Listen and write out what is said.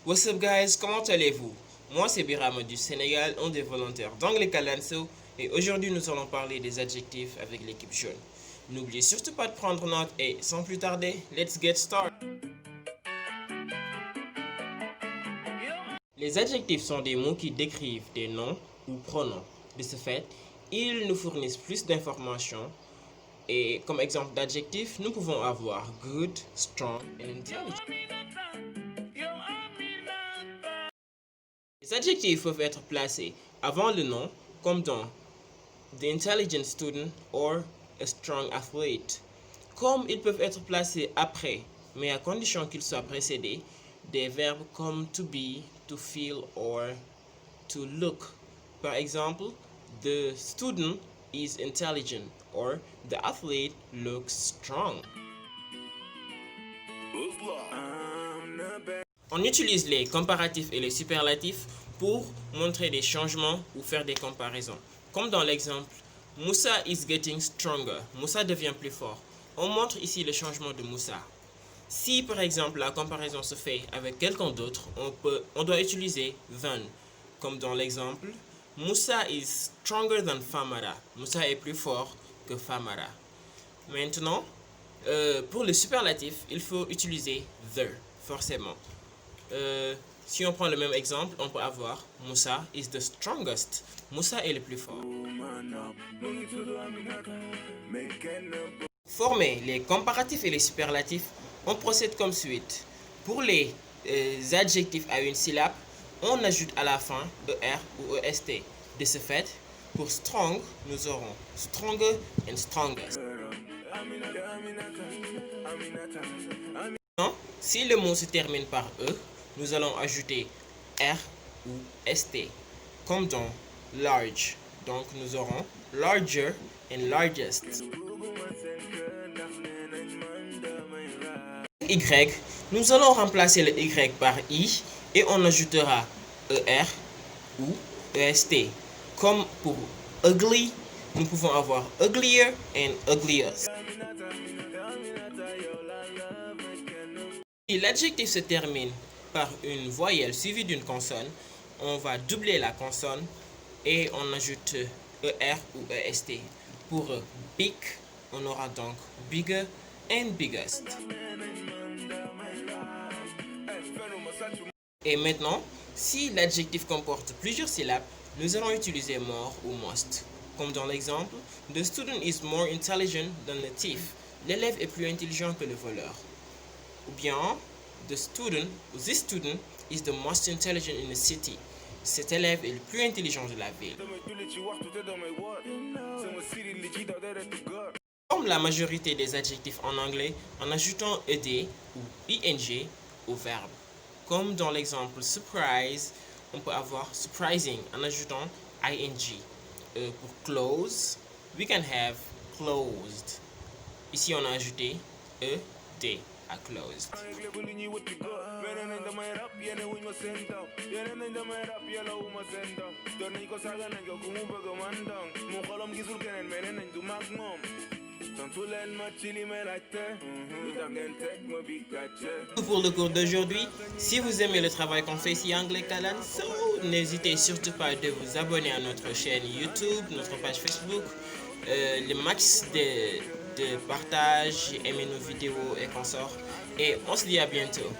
What's up guys, comment allez-vous? Moi c'est Birama du Sénégal, un des volontaires d'Anglais Kalanso et aujourd'hui nous allons parler des adjectifs avec l'équipe jaune. N'oubliez surtout pas de prendre note et sans plus tarder, let's get started! Les adjectifs sont des mots qui décrivent des noms ou pronoms. De ce fait, ils nous fournissent plus d'informations et comme exemple d'adjectifs, nous pouvons avoir good, strong et intelligent. Les adjectifs peuvent être placés avant le nom, comme dans the intelligent student or a strong athlete. Comme ils peuvent être placés après, mais à condition qu'ils soient précédés des verbes comme to be, to feel or to look. Par exemple, the student is intelligent or the athlete looks strong. On utilise les comparatifs et les superlatifs pour montrer des changements ou faire des comparaisons. Comme dans l'exemple, Moussa is getting stronger. Moussa devient plus fort. On montre ici le changement de Moussa. Si par exemple la comparaison se fait avec quelqu'un d'autre, on doit utiliser than. Comme dans l'exemple, Moussa is stronger than Famara. Moussa est plus fort que Famara. Maintenant, pour le superlatif, il faut utiliser the, forcément. Si on prend le même exemple, on peut avoir Moussa is the strongest. Moussa est le plus fort. Former les comparatifs et les superlatifs, on procède comme suite. Pour les adjectifs à une syllabe, on ajoute à la fin ER ou EST. De ce fait, pour strong, nous aurons stronger and strongest. Si le mot se termine par E, nous allons ajouter R ou ST, comme dans large. Donc nous aurons larger and largest. Y, nous allons remplacer le Y par I et on ajoutera ER ou EST. Comme pour ugly, nous pouvons avoir uglier and ugliest. Si l'adjectif se termine par une voyelle suivie d'une consonne, on va doubler la consonne et on ajoute ER ou EST. Pour big, on aura donc bigger and biggest. Et maintenant, si l'adjectif comporte plusieurs syllabes, nous allons utiliser more ou must. Comme dans l'exemple, the student is more intelligent than the thief. L'élève est plus intelligent que le voleur. Ou bien, this student is the most intelligent in the city. Cet élève est le plus intelligent de la ville. Comme la majorité des adjectifs en anglais, en ajoutant ed ou ing au verbe. Comme dans l'exemple surprise, on peut avoir surprising en ajoutant ing. Pour close, we can have closed. Ici, on a ajouté ed à closed. Pour le cours d'aujourd'hui, si vous aimez le travail qu'on fait ici Anglais Kalanso, n'hésitez surtout pas de vous abonner à notre chaîne YouTube, notre page Facebook, le max de partage, aimer nos vidéos et consorts. Et on se dit à bientôt.